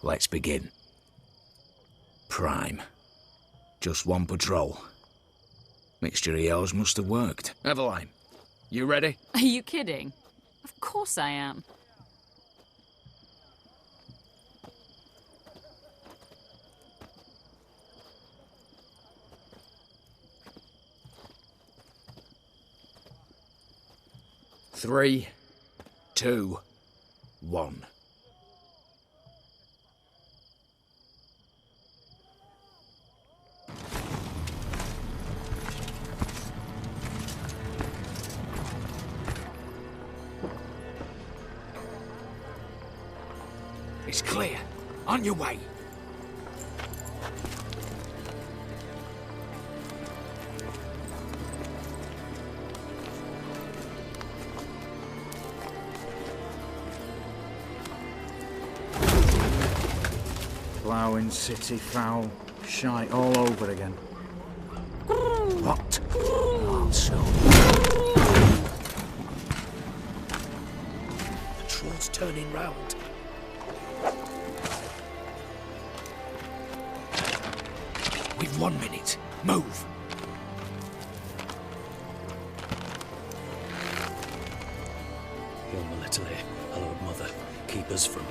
Let's begin. Prime. Just one patrol. Mixture of yours must have worked. Eveline, you ready? Are you kidding? Of course I am. Three, two, one. It's clear. On your way. Ploughing city foul. Shite all over again. What? Not so. Patrol's turning round. We've 1 minute. Move. Home a little here. Hello, mother. Keep us from...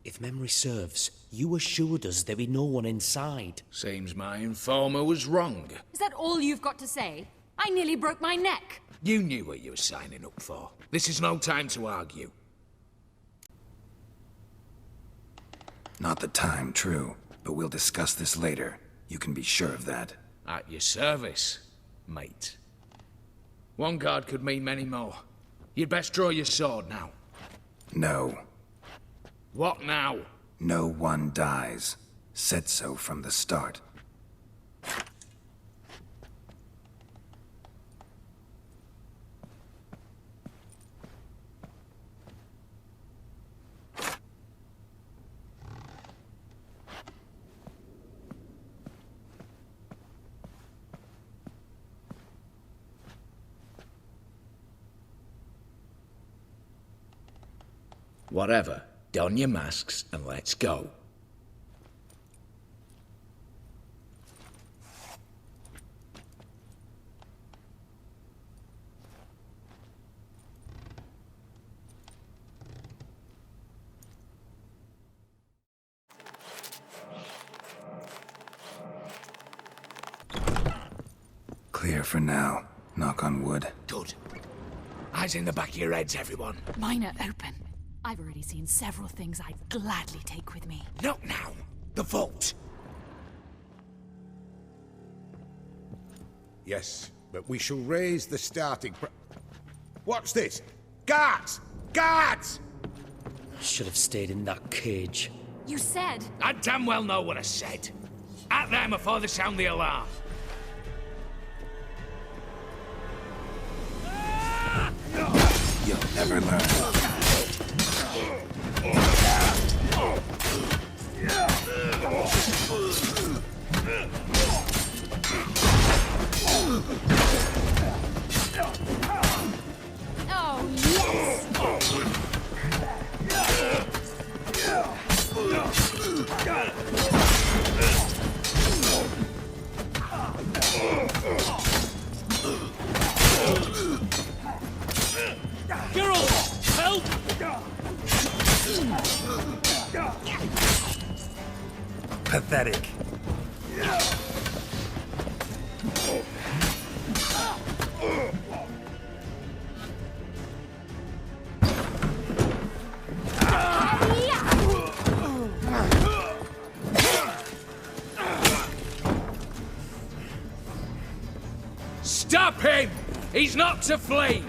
If memory serves, you assured us there be no one inside. Seems my informer was wrong. Is that all you've got to say? I nearly broke my neck. You knew what you were signing up for. This is no time to argue. Not the time, true. But we'll discuss this later. You can be sure of that. At your service, mate. One guard could mean many more. You'd best draw your sword now. No. What now? No one dies. Said so from the start. Whatever. Don your masks and let's go. Clear for now. Knock on wood. Good. Eyes in the back of your heads, everyone. Mine are open. I've already seen several things I'd gladly take with me. Not now. The vault. Yes, but we shall raise the starting What's this? Guards! Guards! Should have stayed in that cage. You said... I damn well know what I said. At them before they sound the alarm. You'll never learn. Oh, yes! Geralt! Help! Pathetic. him! He's not to flee!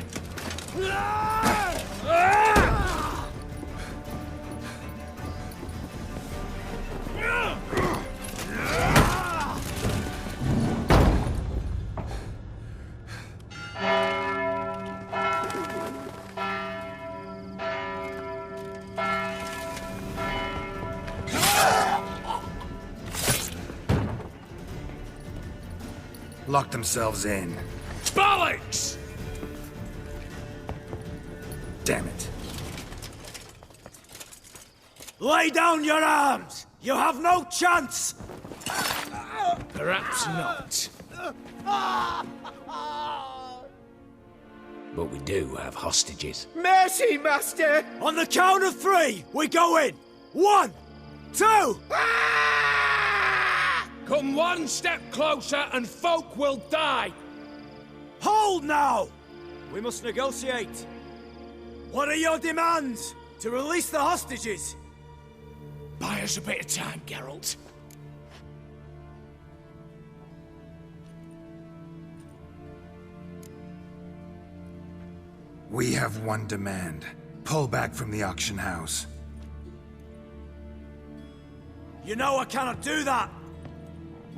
Lock themselves in. Bollocks! Damn it. Lay down your arms! You have no chance! Perhaps not. But we do have hostages. Mercy, Master! On the count of 3, we go in! 1, 2! Come one step closer and folk will die! Hold now! We must negotiate. What are your demands? To release the hostages? Buy us a bit of time, Geralt. We have one demand. Pull back from the auction house. You know I cannot do that!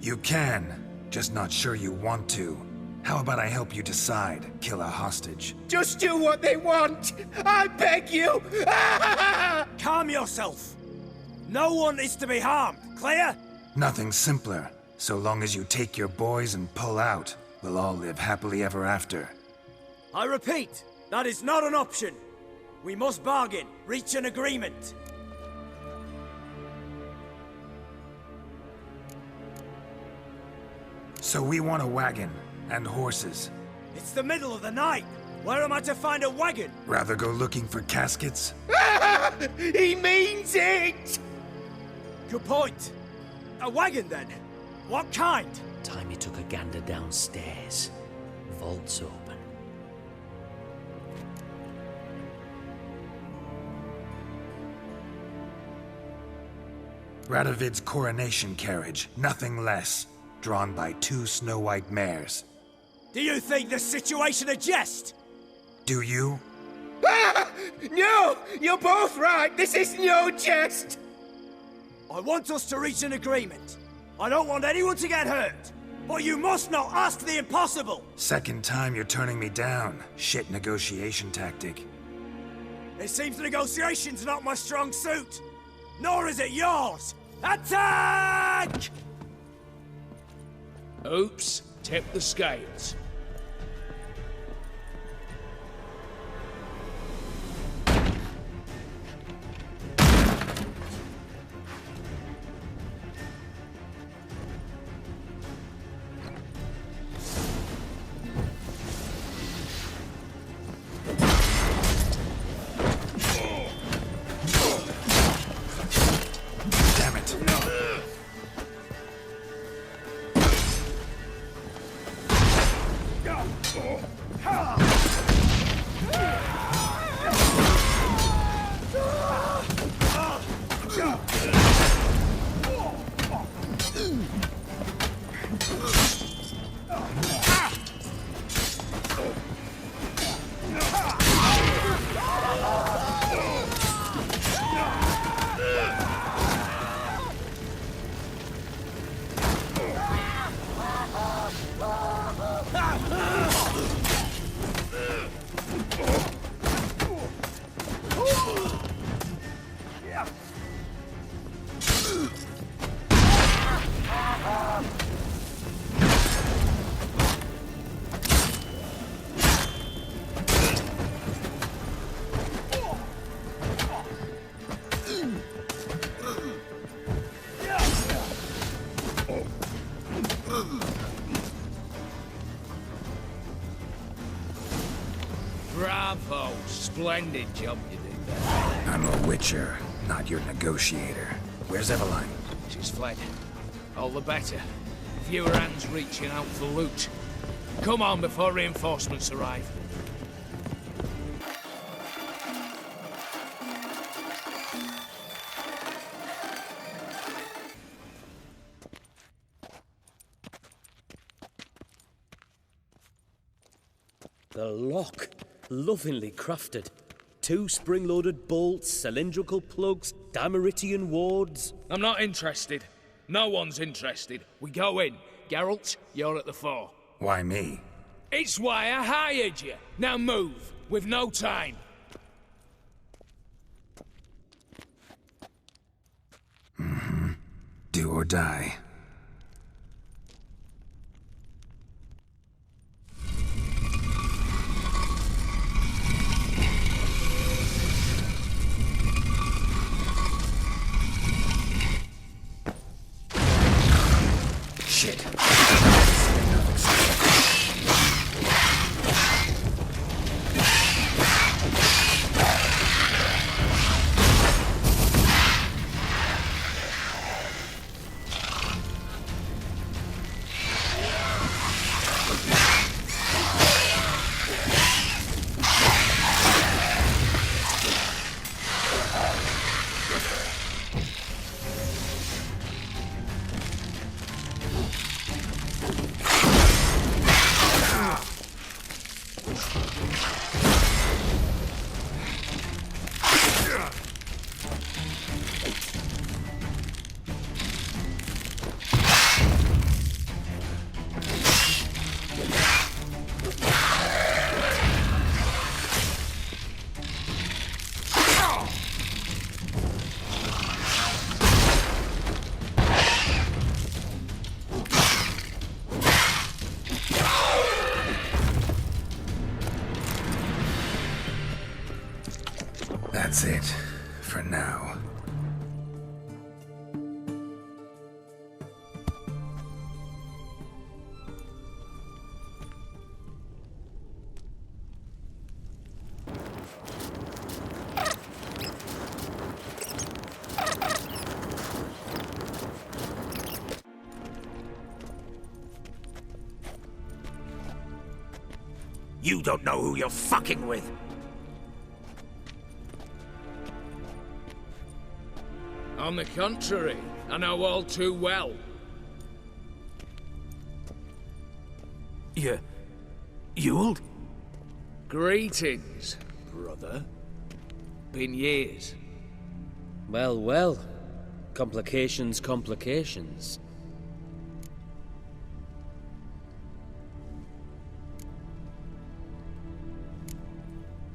You can, just not sure you want to. How about I help you decide, kill a hostage? Just do what they want! I beg you! Calm yourself! No one is to be harmed, clear? Nothing simpler. So long as you take your boys and pull out, we'll all live happily ever after. I repeat, that is not an option. We must bargain, reach an agreement. So we want a wagon, and horses. It's the middle of the night. Where am I to find a wagon? Rather go looking for caskets? He means it! Good point. A wagon, then? What kind? Timey took a gander downstairs. Vault's open. Radovid's coronation carriage, nothing less. Drawn by 2 snow-white mares. Do you think the situation a jest? Do you? No! You're both right! This is no jest! I want us to reach an agreement. I don't want anyone to get hurt. But you must not ask the impossible! Second time you're turning me down. Shit negotiation tactic. It seems negotiation's not my strong suit. Nor is it yours! Attack! Oops, tip the scales. Damn it. Bravo! Splendid job you did there. I'm a witcher, not your negotiator. Where's Eveline? She's fled. All the better. Fewer hands reaching out for loot. Come on before reinforcements arrive. The lock. Lovingly crafted. 2 spring-loaded bolts, cylindrical plugs, Dameritian wards. I'm not interested. No one's interested. We go in. Geralt, you're at the fore. Why me? It's why I hired you. Now move. We've no time. Do or die. Shit. That's it, for now. You don't know who you're fucking with. On the contrary, I know all too well. You old? Greetings, brother. Been years. Well, well. Complications, complications.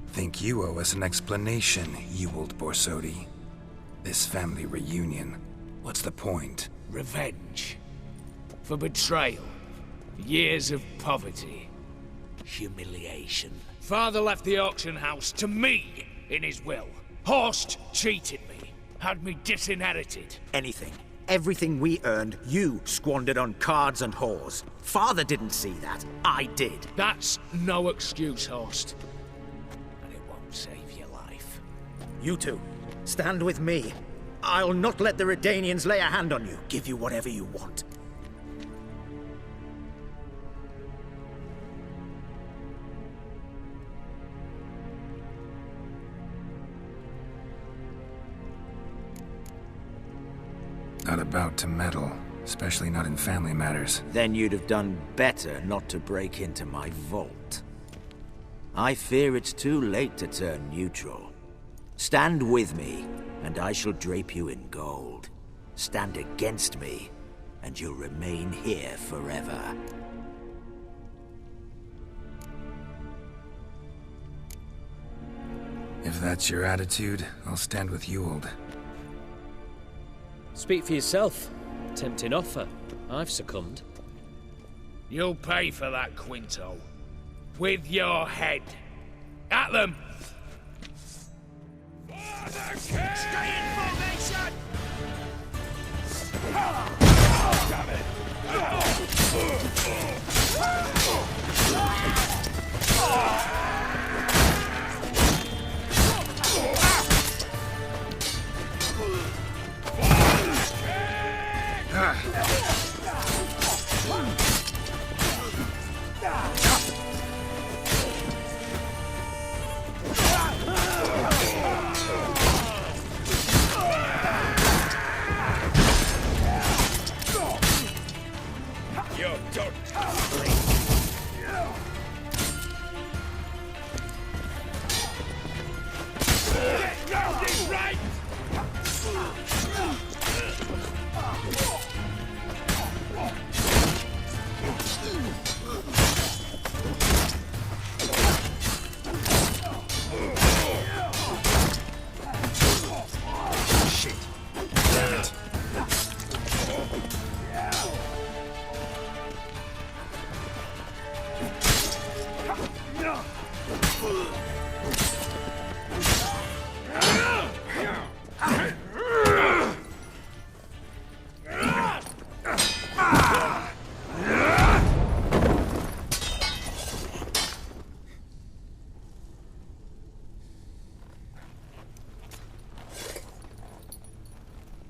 Think you owe us an explanation, you old Borsodi. This family reunion, what's the point? Revenge. For betrayal. Years of poverty. Humiliation. Father left the auction house to me in his will. Horst cheated me. Had me disinherited. Anything. Everything we earned, you squandered on cards and whores. Father didn't see that. I did. That's no excuse, Horst. And it won't save your life. You two, stand with me. I'll not let the Redanians lay a hand on you. Give you whatever you want. Not about to meddle, especially not in family matters. Then you'd have done better not to break into my vault. I fear it's too late to turn neutral. Stand with me, and I shall drape you in gold. Stand against me, and you'll remain here forever. If that's your attitude, I'll stand with you, old. Speak for yourself. Tempting offer. I've succumbed. You'll pay for that, Quinto. With your head. At them! Stay in formation! Damn it!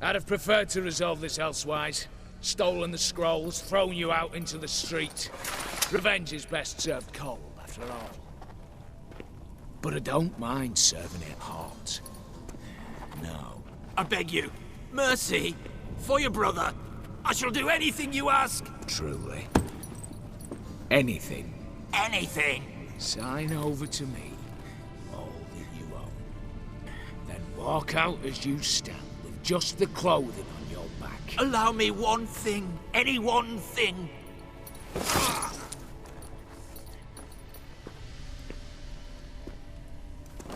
I'd have preferred to resolve this elsewise. Stolen the scrolls, thrown you out into the street. Revenge is best served cold, after all. But I don't mind serving it hot. No. I beg you, mercy, for your brother. I shall do anything you ask. Truly. Anything. Anything. Sign over to me all that you own. Then walk out as you stand, with just the clothing on your back. Allow me one thing. Any one thing.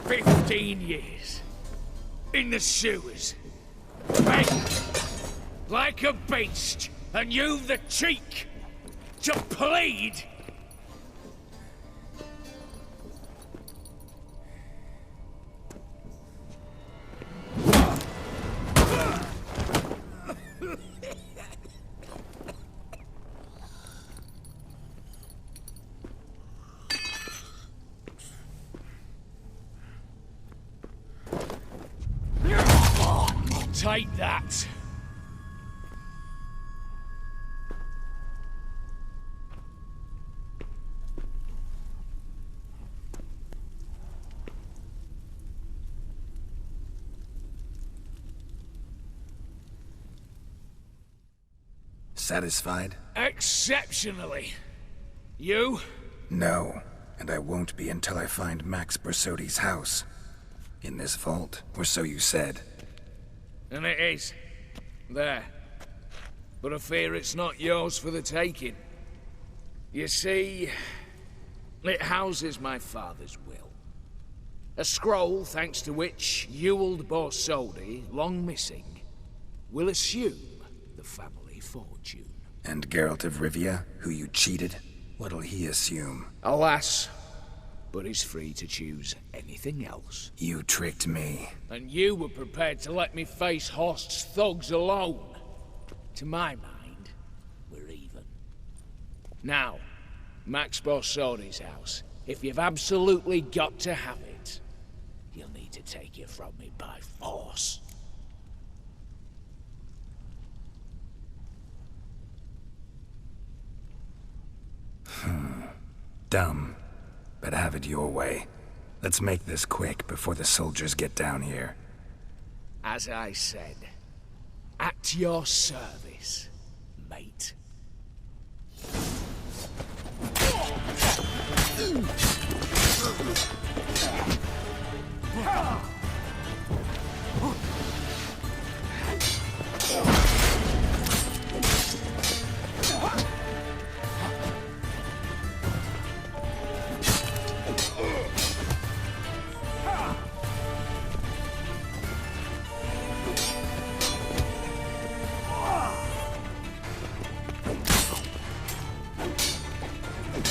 15 years. In the sewers. Begged. Like a beast. And you've the cheek to plead. Take that. Satisfied? Exceptionally. You? No, and I won't be until I find Max Bersodi's house. In this vault, or so you said. And it is. There. But I fear it's not yours for the taking. You see, it houses my father's will. A scroll thanks to which Ewald Borsodi, long missing, will assume the family fortune. And Geralt of Rivia, who you cheated, what'll he assume? Alas, but he's free to choose anything else. You tricked me. And you were prepared to let me face Horst's thugs alone. To my mind, we're even. Now, Max Borsodi's house. If you've absolutely got to have it, you'll need to take it from me by force. Dumb. But have it your way. Let's make this quick before the soldiers get down here. As I said, at your service, mate.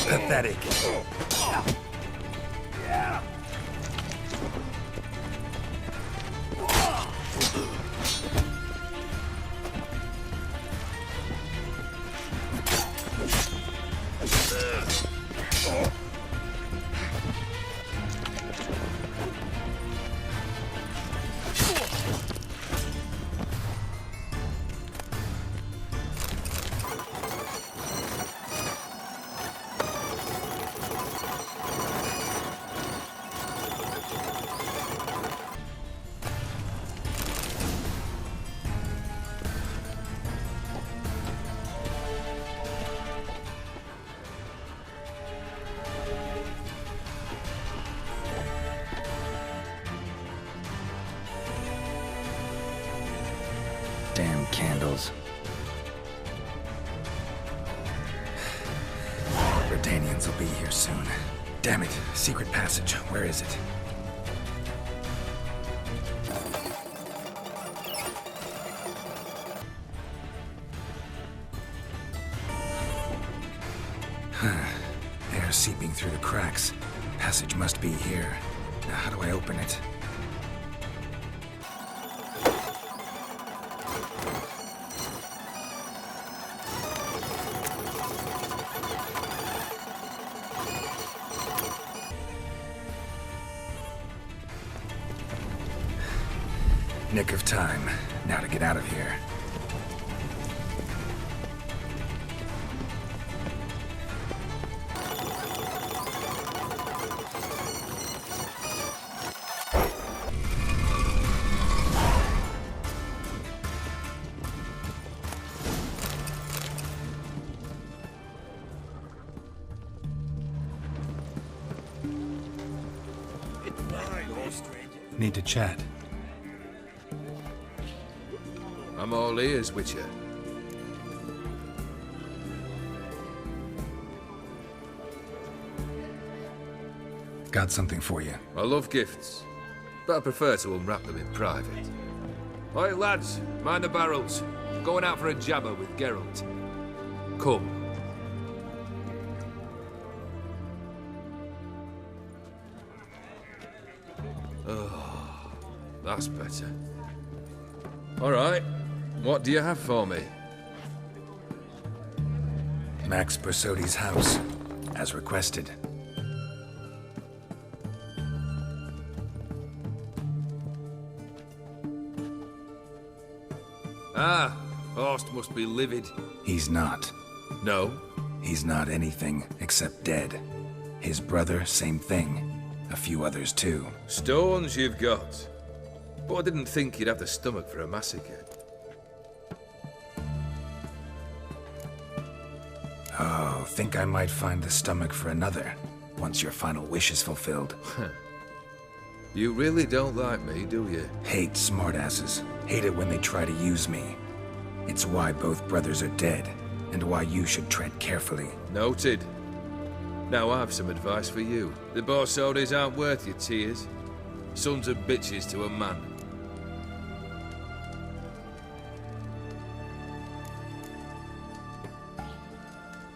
Pathetic. Damn candles. Redanians will be here soon. Damn it, secret passage. Where is it? Air seeping through the cracks. Passage must be here. Now, how do I open it? Nick of time. Now to get out of here. Need to chat. I'm all ears, Witcher. Got something for you. I love gifts, but I prefer to unwrap them in private. Oi, lads, mind the barrels. Going out for a jabber with Geralt. Come. Oh, that's better. All right, what do you have for me? Max Borsodi's house, as requested. Ah, Horst must be livid. He's not. No? He's not anything except dead. His brother, same thing. A few others too. Stones you've got. But I didn't think you'd have the stomach for a massacre. Oh, think I might find the stomach for another, once your final wish is fulfilled. You really don't like me, do you? Hate smartasses. Hate it when they try to use me. It's why both brothers are dead, and why you should tread carefully. Noted. Now I have some advice for you. The Borsodis aren't worth your tears. Sons of bitches to a man.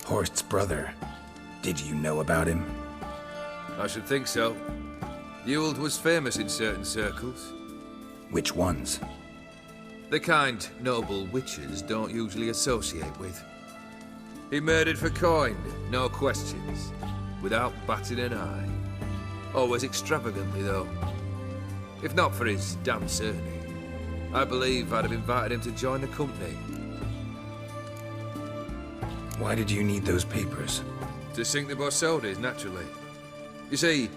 Horst's brother. Did you know about him? I should think so. Ewald was famous in certain circles. Which ones? The kind noble witches don't usually associate with. He murdered for coin, no questions, without batting an eye. Always extravagantly, though. If not for his damn surname, I believe I'd have invited him to join the company. Why did you need those papers? To sink the Borsodis, naturally. You see,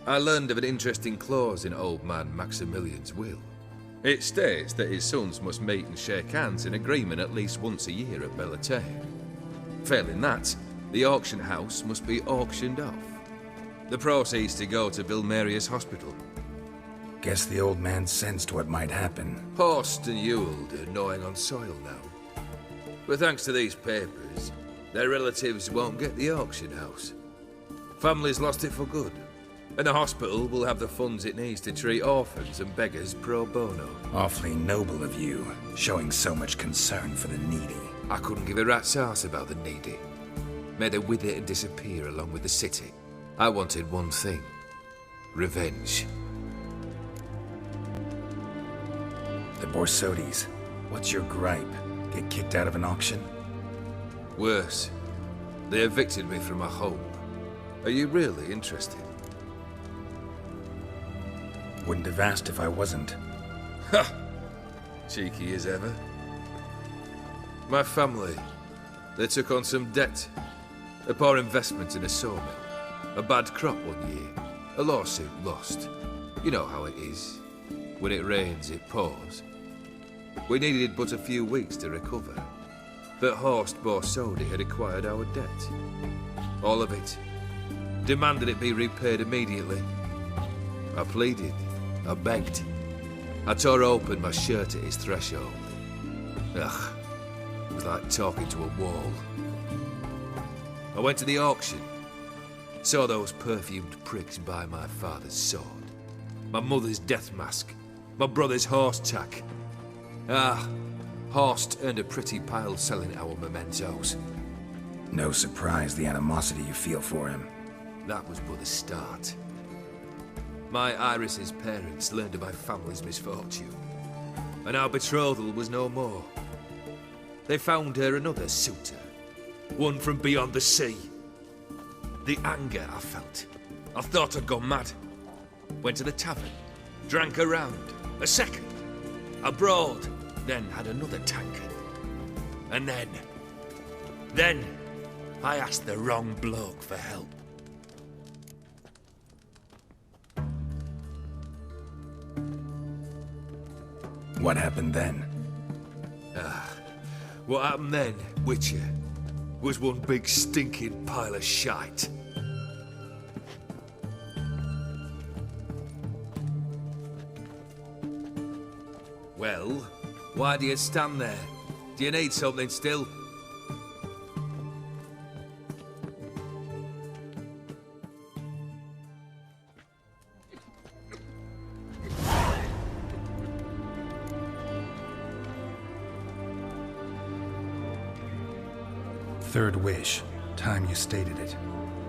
I learned of an interesting clause in old man Maximilian's will. It states that his sons must meet and shake hands in agreement at least once a year at Bellatain. Failing that, the auction house must be auctioned off. The proceeds to go to Vilmeria's hospital. Guess the old man sensed what might happen. Horst and Ewald are gnawing on soil now. But thanks to these papers, their relatives won't get the auction house. Family's lost it for good. And the hospital will have the funds it needs to treat orphans and beggars pro bono. Awfully noble of you, showing so much concern for the needy. I couldn't give a rat's ass about the needy. Made her wither and disappear along with the city. I wanted one thing. Revenge. The Borsodis. What's your gripe? Get kicked out of an auction? Worse. They evicted me from my home. Are you really interested? Wouldn't have asked if I wasn't. Ha! Cheeky as ever. My family, they took on some debt. A poor investment in a sawmill. A bad crop one year. A lawsuit lost. You know how it is. When it rains, it pours. We needed but a few weeks to recover. But Horst Borsodi had acquired our debt. All of it. Demanded it be repaid immediately. I pleaded. I begged. I tore open my shirt at his threshold. Ugh, it was like talking to a wall. I went to the auction. Saw those perfumed pricks buy my father's sword, my mother's death mask, my brother's horse tack. Ah, Horst earned a pretty pile selling our mementos. No surprise the animosity you feel for him. That was but the start. My Iris's parents learned of my family's misfortune, and our betrothal was no more. They found her another suitor, one from beyond the sea. The anger I felt. I thought I'd gone mad. Went to the tavern, drank a round, a second, abroad, then had another tankard. And then, I asked the wrong bloke for help. What happened then? What happened then, Witcher, was one big stinking pile of shite. Well, why do you stand there? Do you need something still? Third wish. Time you stated it.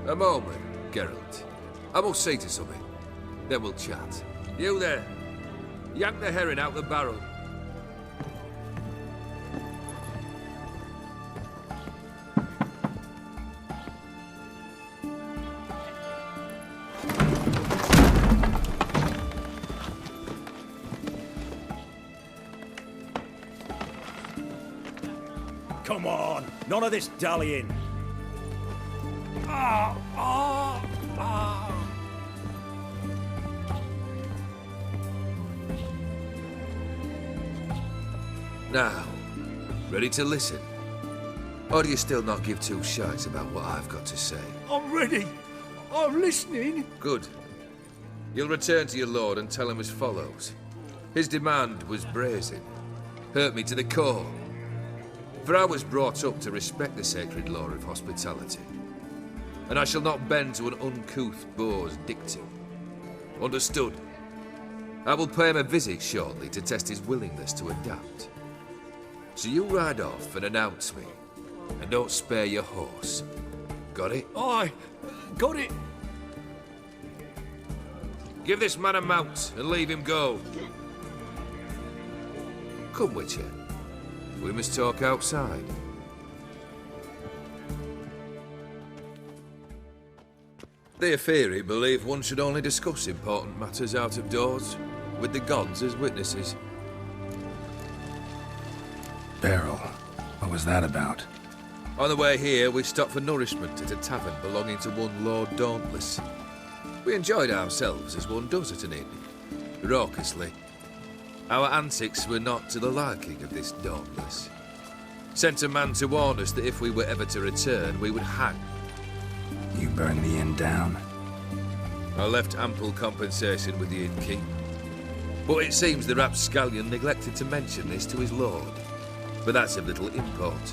A moment, Geralt. I must say to something. Then we'll chat. You there. Yank the herring out the barrel. Come on, none of this dallying. Now, ready to listen? Or do you still not give two shites about what I've got to say? I'm ready. I'm listening. Good. You'll return to your lord and tell him as follows. His demand was brazen. Hurt me to the core. For I was brought up to respect the sacred law of hospitality. And I shall not bend to an uncouth boor's dictum. Understood? I will pay him a visit shortly to test his willingness to adapt. So you ride off and announce me. And don't spare your horse. Got it? Aye, got it. Give this man a mount and leave him go. Come, Witcher. We must talk outside. The Aetheri believe one should only discuss important matters out of doors, with the gods as witnesses. Beryl, what was that about? On the way here, we stopped for nourishment at a tavern belonging to one Lord Dauntless. We enjoyed ourselves as one does at an inn, raucously. Our antics were not to the liking of this Dauntless. Sent a man to warn us that if we were ever to return, we would hang. You burned the inn down? I left ample compensation with the innkeep. But it seems the rapscallion neglected to mention this to his lord. But that's of little import.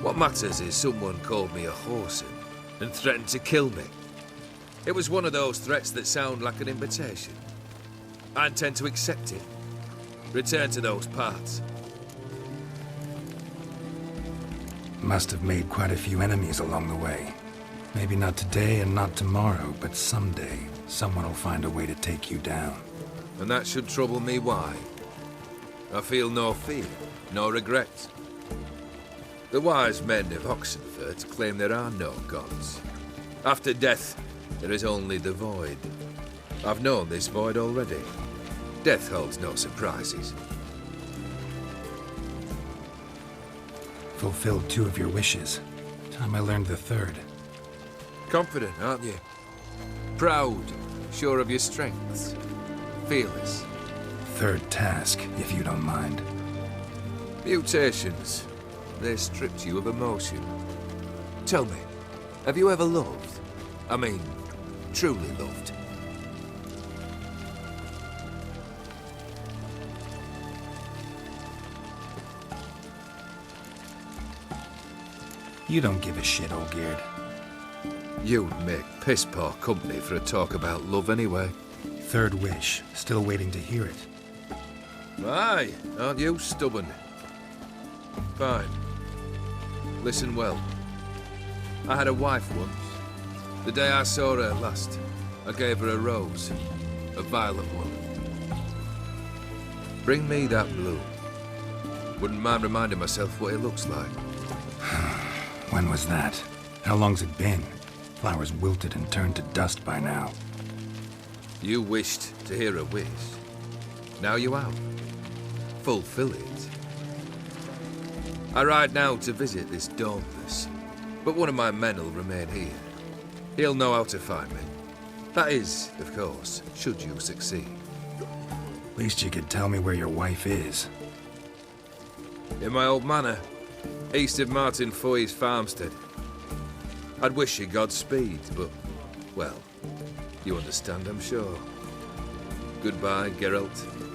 What matters is someone called me a whoreson and threatened to kill me. It was one of those threats that sound like an invitation. I intend to accept it. Return to those parts. Must have made quite a few enemies along the way. Maybe not today and not tomorrow, but someday, someone will find a way to take you down. And that should trouble me why? I feel no fear, no regret. The wise men of Oxenfurt claim there are no gods. After death, there is only the void. I've known this void already. Death holds no surprises. Fulfilled 2 of your wishes. Time I learned the third. Confident, aren't you? Proud, sure of your strengths. Fearless. Third task, if you don't mind. Mutations. They stripped you of emotion. Tell me, have you ever loved? I mean, truly loved? You don't give a shit, old Geard. You'd make piss-poor company for a talk about love anyway. Third wish. Still waiting to hear it. Aye, aren't you stubborn? Fine. Listen well. I had a wife once. The day I saw her last, I gave her a rose. A violet one. Bring me that blue. Wouldn't mind reminding myself what it looks like. When was that? How long's it been? Flowers wilted and turned to dust by now. You wished to hear a wish. Now you have. Fulfill it. I ride now to visit this Dauntless, but one of my men will remain here. He'll know how to find me. That is, of course, should you succeed. Least you could tell me where your wife is. In my old manor, east of Martin Foy's farmstead. I'd wish you Godspeed, but, well, you understand, I'm sure. Goodbye, Geralt.